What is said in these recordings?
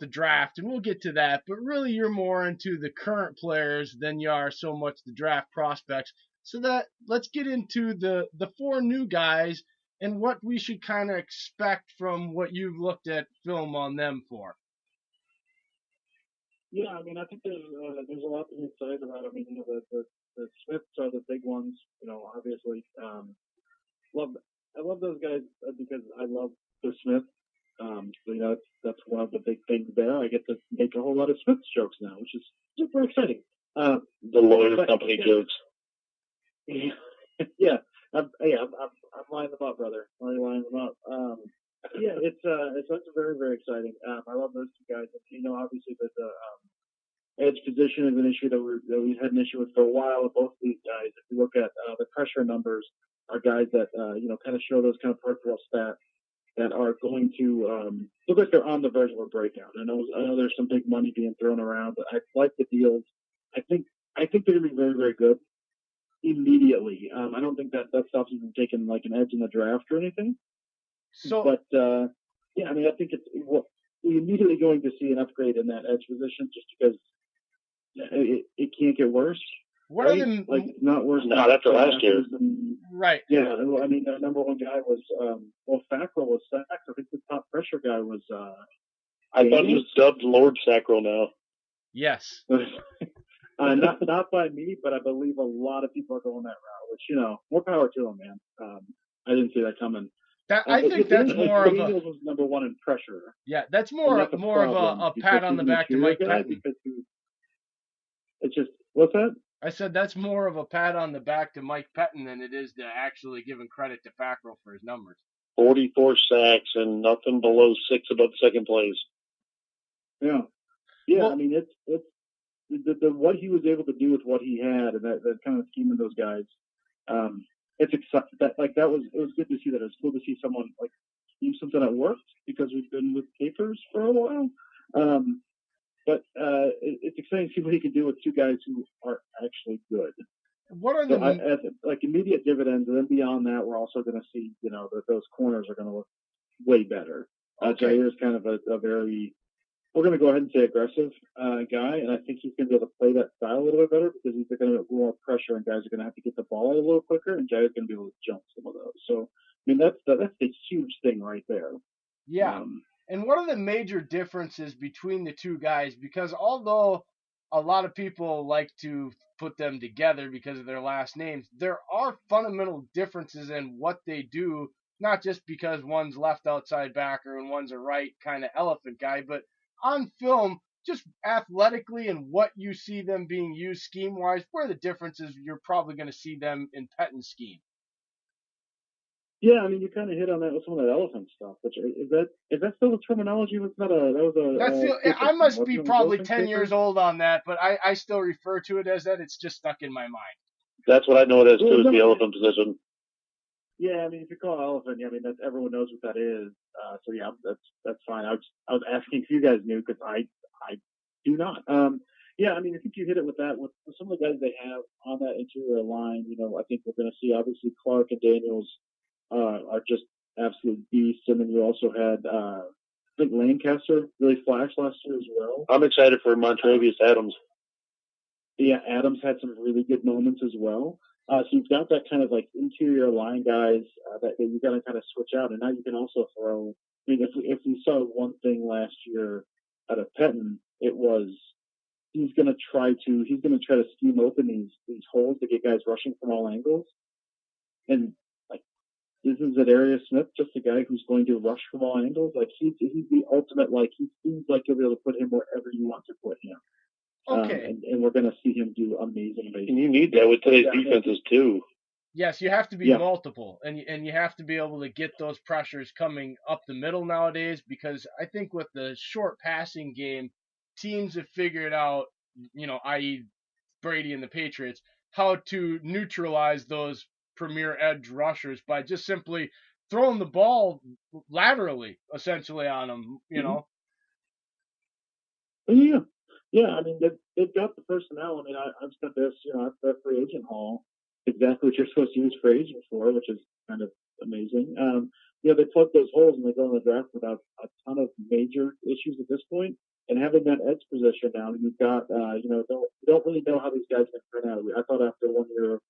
the draft, and we'll get to that, but really you're more into the current players than you are so much the draft prospects. So that let's get into the four new guys and what we should kind of expect from what you've looked at film on them for. Yeah, I mean, I think there's a lot to be excited about. I mean, the Smiths are the big ones, obviously. I love those guys because I love the Smiths. So, that's one of the big things there. I get to make a whole lot of Smiths jokes now, which is super exciting. The lawyer company jokes. Yeah, I'm lining them up, brother. I'm lining them up. Yeah, it's very, very exciting. I love those two guys. Obviously the edge position is an issue that we had an issue with for a while with both of these guys. If you look at the pressure numbers, are guys that kind of show those kind of peripheral stats that are going to look like they're on the verge of a breakout. I know there's some big money being thrown around, but I like the deals. I think they're going to be very, very good immediately. I don't think that stops them from taking like an edge in the draft or anything. But yeah, I mean, I think we're immediately going to see an upgrade in that edge position just because it can't get worse. What right? are the it's not worse. Not after last year. Right. Yeah, I mean, their number one guy was Fackrell was Sacks. I think the top pressure guy was. I thought he was dubbed Lord Sackrell now. Yes. Not by me, but I believe a lot of people are going that route. Which more power to them, man. I didn't see that coming. I think that's more of a. Daniels was number one in pressure. Yeah, that's more of a pat on the back to Mike Pettine. It's just what's that? I said that's more of a pat on the back to Mike Pettine than it is to actually giving credit to Fackrell for his numbers. 44 sacks and nothing below 6 above second place. Yeah. Well, I mean, it's what he was able to do with what he had, and that kind of scheme of those guys. It's exciting. It was good to see that. It was cool to see someone like do something that worked because we've been with Capers for a while. But it's exciting to see what he can do with two guys who are actually good. What are the immediate dividends, and then beyond that, we're also going to see that those corners are going to look way better. Okay. Jair is kind of a very we're going to go ahead and say aggressive guy, and I think he's going to be able to play that style a little bit better because he's going to have more pressure, and guys are going to have to get the ball out a little quicker, and Jair's going to be able to jump some of those. So, I mean, that's a huge thing right there. Yeah. And what are the major differences between the two guys? Because although a lot of people like to put them together because of their last names, there are fundamental differences in what they do, not just because one's left outside backer and one's a right kind of elephant guy, but on film, just athletically and what you see them being used scheme-wise, where are the differences you're probably going to see them in Pettine's scheme? Yeah, I mean, you kind of hit on that with some of that elephant stuff. Which is that still the terminology? I must be probably 10 years old on that, but I still refer to it as that. It's just stuck in my mind. That's what I know it as too, is the elephant position. Yeah, I mean, if you call it elephant, I mean, everyone knows what that is. So yeah, that's fine. I was asking if you guys knew because I do not. Yeah, I mean, I think you hit it with that. With some of the guys they have on that interior line, I think we're going to see obviously Clark and Daniels are just absolute beasts. And then you also had, I think Lancaster really flashed last year as well. I'm excited for Montravius Adams. Yeah, Adams had some really good moments as well. So you've got that kind of like interior line guys that you got to kind of switch out. And now you can also throw, I mean, if we saw one thing last year out of Pettine, it was he's going to try to scheme open these holes to get guys rushing from all angles. And isn't Zadarius Smith just a guy who's going to rush from all angles? Like he's the ultimate. Like he seems like you'll be able to put him wherever you want to put him. Okay. And we're going to see him do amazing. And you need that with today's defenses too. Yes, you have to be multiple, and you have to be able to get those pressures coming up the middle nowadays. Because I think with the short passing game, teams have figured out, i.e. Brady and the Patriots, how to neutralize those premier edge rushers by just simply throwing the ball laterally, essentially, on them, Yeah, I mean, they've got the personnel. I mean, I've spent this, at the free agent hall, exactly what you're supposed to use free agent for, which is kind of amazing. they plug those holes and they go in the draft without a ton of major issues at this point. And having that edge position now, you've got, you don't really know how these guys can turn out. I thought after 1 year of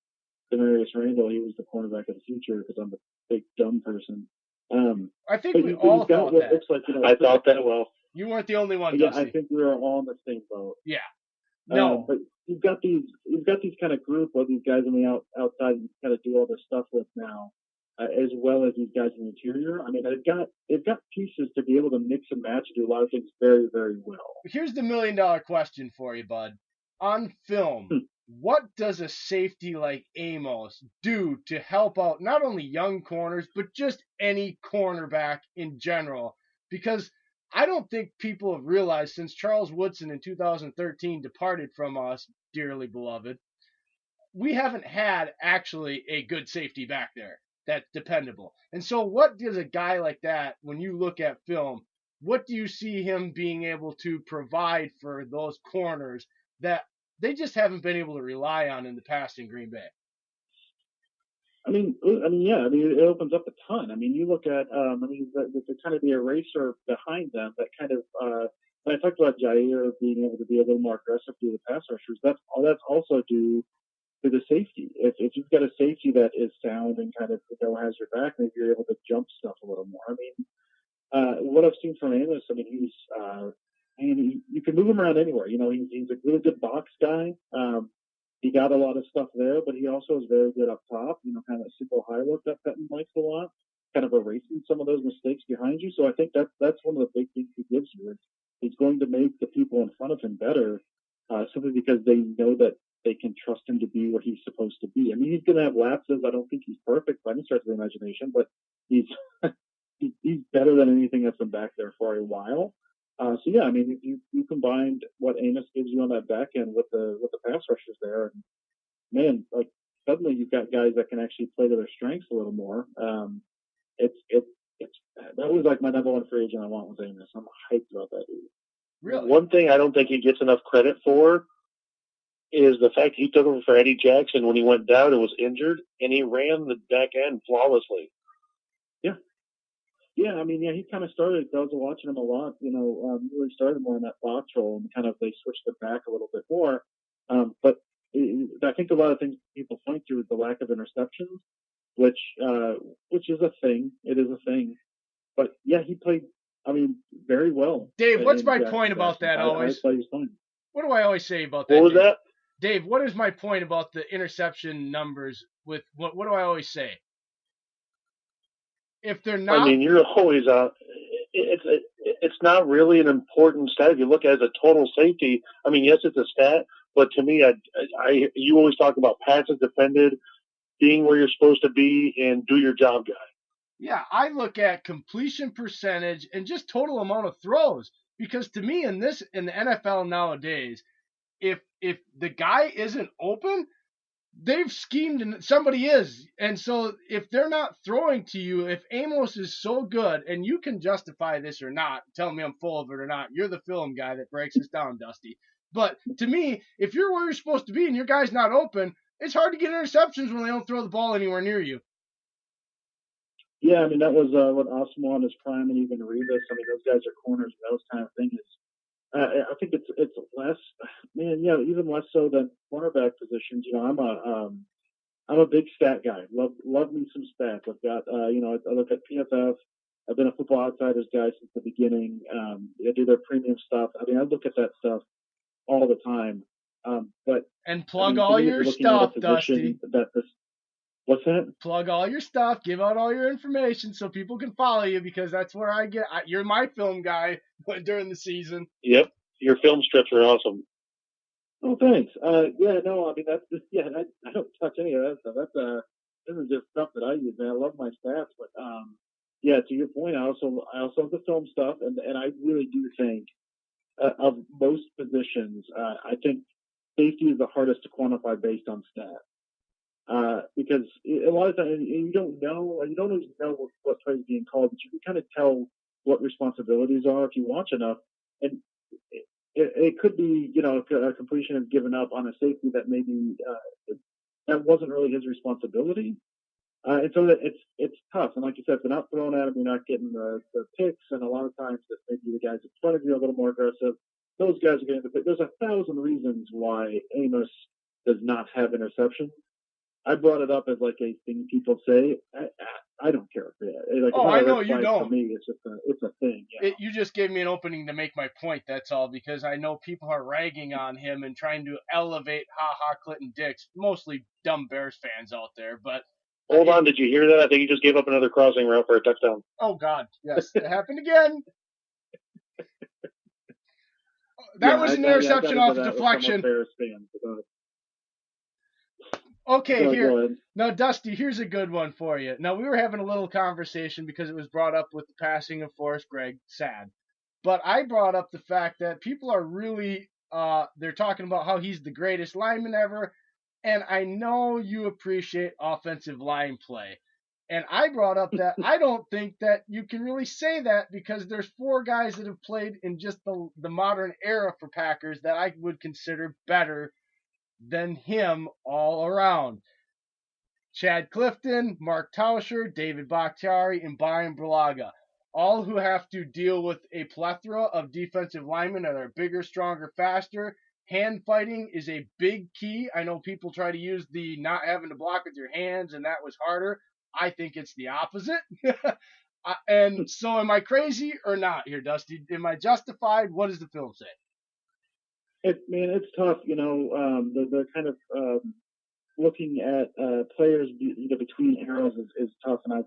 Demarius Randall, he was the cornerback of the future because I'm a big dumb person. I think we all thought that. Looks like, I thought that well. You weren't the only one, Yeah, Dusty. I think we were all in the same boat. Yeah. No. But you've got these kind of group of these guys on the outside you kind of do all this stuff with now, as well as these guys in the interior. I mean, they've got pieces to be able to mix and match and do a lot of things very, very well. Here's the $1 million question for you, bud. On film, what does a safety like Amos do to help out not only young corners, but just any cornerback in general? Because I don't think people have realized since Charles Woodson in 2013 departed from us, dearly beloved, we haven't had actually a good safety back there that's dependable. And so what does a guy like that, when you look at film, what do you see him being able to provide for those corners that they just haven't been able to rely on in the past in Green Bay? I mean, it opens up a ton. I mean, you look at, the kind of the eraser behind them that kind of, when I talked about Jair being able to be a little more aggressive through the pass rushers, that's also due to the safety. If you've got a safety that is sound and kind of, has your back, maybe you're able to jump stuff a little more. I mean, what I've seen from Amos, I mean, you can move him around anywhere. You know, he's a really good box guy. He got a lot of stuff there, but he also is very good up top, kind of a simple high look that Pettine likes a lot, kind of erasing some of those mistakes behind you. So I think that's one of the big things he gives you. He's going to make the people in front of him better, simply because they know that they can trust him to be what he's supposed to be. I mean, he's going to have lapses. I don't think he's perfect by any stretch of the imagination, but he's he's better than anything that's been back there for a while. So yeah, I mean, you combined what Amos gives you on that back end with the pass rushers there, and man, like suddenly you've got guys that can actually play to their strengths a little more. That was like my number one free agent I want was Amos. I'm hyped about that dude. Really? One thing I don't think he gets enough credit for is the fact he took over for Eddie Jackson when he went down and was injured, and he ran the back end flawlessly. Yeah, I mean, he kind of started. I was watching him a lot. Really started more in that box role, and kind of they switched it back a little bit more. But I think a lot of things people point to is the lack of interceptions, which is a thing. It is a thing. But yeah, he played. I mean, very well. Dave, what's my point about that always? What do I always say about that? What was that? Dave, what is my point about the interception numbers? With what do I always say? If they're not, I mean, you're always it's not really an important stat if you look at it as a total safety. I mean, yes, it's a stat, but to me, you always talk about passes defended, being where you're supposed to be, and do your job, guy. Yeah, I look at completion percentage and just total amount of throws, because to me in the NFL nowadays, if the guy isn't open, they've schemed and somebody is. And so if they're not throwing to you, if Amos is so good, and you can justify this or not, tell me I'm full of it or not. You're the film guy that breaks this down, Dusty. But to me, if you're where you're supposed to be and your guy's not open, it's hard to get interceptions when they don't throw the ball anywhere near you. Yeah, I mean, that was what Osmo on his prime and even Revis. I mean, those guys are corners and those kind of things. I think it's less, man. Yeah, even less so than cornerback positions. I'm a big stat guy. Love me some stats. I've got I look at PFF. I've been a Football Outsiders guy since the beginning. I do their premium stuff. I mean, I look at that stuff all the time. And plug all your stuff, Dusty. What's that? Plug all your stuff. Give out all your information so people can follow you, because that's where you're my film guy during the season. Yep. Your film strips are awesome. Oh, thanks. I mean, I don't touch any of that stuff. This is just stuff that I use, man. I love my stats, but to your point, I also have the film stuff, and I really do think of most positions, I think safety is the hardest to quantify based on stats. Because a lot of times you don't always know what play is being called, but you can kind of tell what responsibilities are if you watch enough. And it could be, a completion is given up on a safety that maybe that wasn't really his responsibility. And so it's tough. And like you said, if they're not thrown at him, you're not getting the picks. And a lot of times, if maybe the guys in front of you are a little more aggressive, those guys are getting the pick. There's 1,000 reasons why Amos does not have interceptions. I brought it up as like a thing people say. I don't care. Like, I know you don't. For me, it's a thing. You just gave me an opening to make my point. That's all, because I know people are ragging on him and trying to elevate Clinton Dix. Mostly dumb Bears fans out there, but. Hold on, did you hear that? I think he just gave up another crossing route for a touchdown. Oh God, yes, it happened again. That was an interception off the deflection. Okay, here. Now, Dusty, here's a good one for you. Now, we were having a little conversation because it was brought up with the passing of Forrest Gregg. Sad. But I brought up the fact that people are really, they're talking about how he's the greatest lineman ever. And I know you appreciate offensive line play. And I brought up that I don't think that you can really say that, because there's 4 guys that have played in just the modern era for Packers that I would consider better than him all around. Chad Clifton, Mark Tauscher, David Bakhtiari, and Brian Bulaga, all who have to deal with a plethora of defensive linemen that are bigger, stronger, faster. Hand fighting is a big key. I know people try to use the not having to block with your hands, and that was harder. I think it's the opposite. And so am I crazy or not here, Dusty? Am I justified? What does the film say? It's tough. The kind of looking at players between eras is tough. And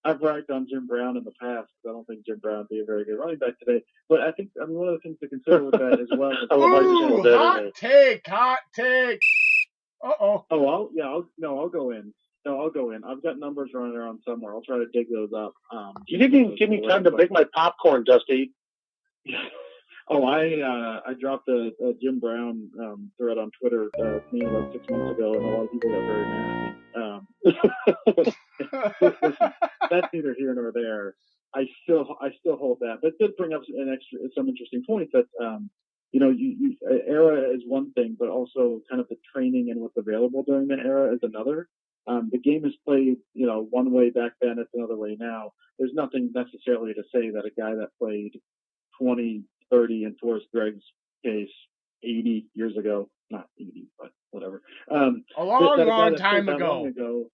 I've ragged on Jim Brown in the past, because I don't think Jim Brown would be a very good running back today. But I think one of the things to consider with that as well. Ooh, hot take. Uh-oh. Oh, I'll go in. No, I'll go in. I've got numbers running around somewhere. I'll try to dig those up. You didn't give me time to make my popcorn, Dusty. Oh, I dropped a Jim Brown thread on Twitter about 6 months ago, and a lot of people got very mad at me. Listen, that's neither here nor there. I still hold that, but it did bring up some interesting points. That era is one thing, but also kind of the training and what's available during that era is another. The game is played, one way back then, it's another way now. There's nothing necessarily to say that a guy that played 20, 30 in Forrest Gregg's case 80 years ago, not 80, but whatever. A long time ago.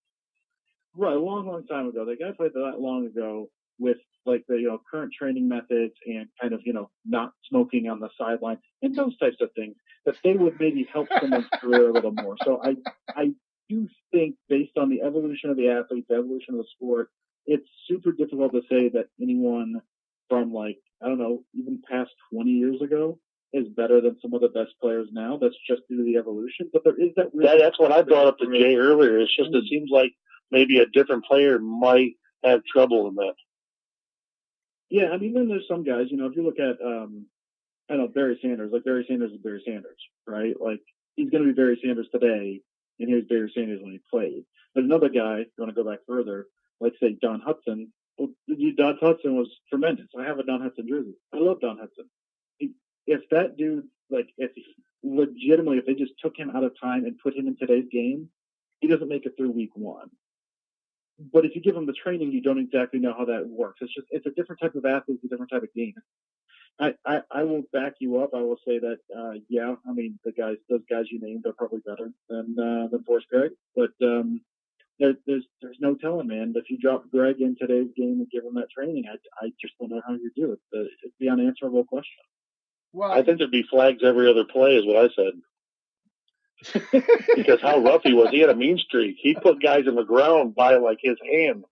Right, a long time ago. The guy played that long ago with like the current training methods and kind of not smoking on the sideline and those types of things, that they would maybe help someone's career a little more. So I do think, based on the evolution of the athlete, the evolution of the sport, it's super difficult to say that anyone from even past 20 years ago is better than some of the best players now. That's just due to the evolution. But there is that. That's what I brought up to Jay earlier. It's just it seems like maybe a different player might have trouble in that. Yeah, I mean, then there's some guys. If you look at Barry Sanders. Like, Barry Sanders is Barry Sanders, right? Like, he's going to be Barry Sanders today, and here's Barry Sanders when he played. There's another guy, if you want to go back further, like, say, Don Hudson. Well, Don Hudson was tremendous. I have a Don Hudson jersey. I love Don Hudson. If that dude, if they just took him out of time and put him in today's game, he doesn't make it through week 1. But if you give him the training, you don't exactly know how that works. It's a different type of athlete, it's a different type of game. I will back you up. I will say that, those guys you named are probably better than Forrest Gregg. But there's no telling, man. If you drop Gregg in today's game and give him that training, I just don't know how you do it. It's the unanswerable question. Well, I think there'd be flags every other play, is what I said. Because how rough he was. He had a mean streak. He put guys in the ground by his hand.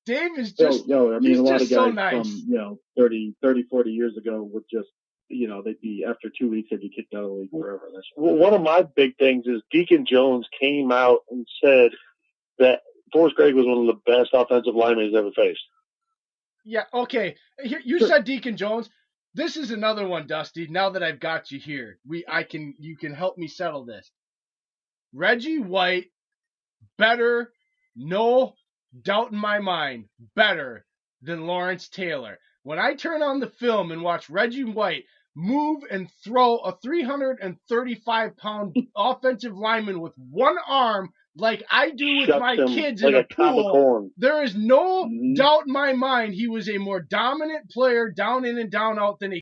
Dave is just a lot of guys so nice. From 30, 40 years ago would just they'd be, after 2 weeks, they'd be kicked out of the league forever. Well, one of my big things is Deacon Jones came out and said that Forrest Gregg was one of the best offensive linemen he's ever faced. Yeah, okay. You said Deacon Jones. This is another one, Dusty. Now that I've got you here, you can help me settle this. Reggie White, better, no doubt in my mind, better than Lawrence Taylor. When I turn on the film and watch Reggie White move and throw a 335-pound offensive lineman with one arm like I do with Shucks my him kids like in a a cob of pool. corn. There is no Mhm. doubt in my mind he was a more dominant player down in and down out than a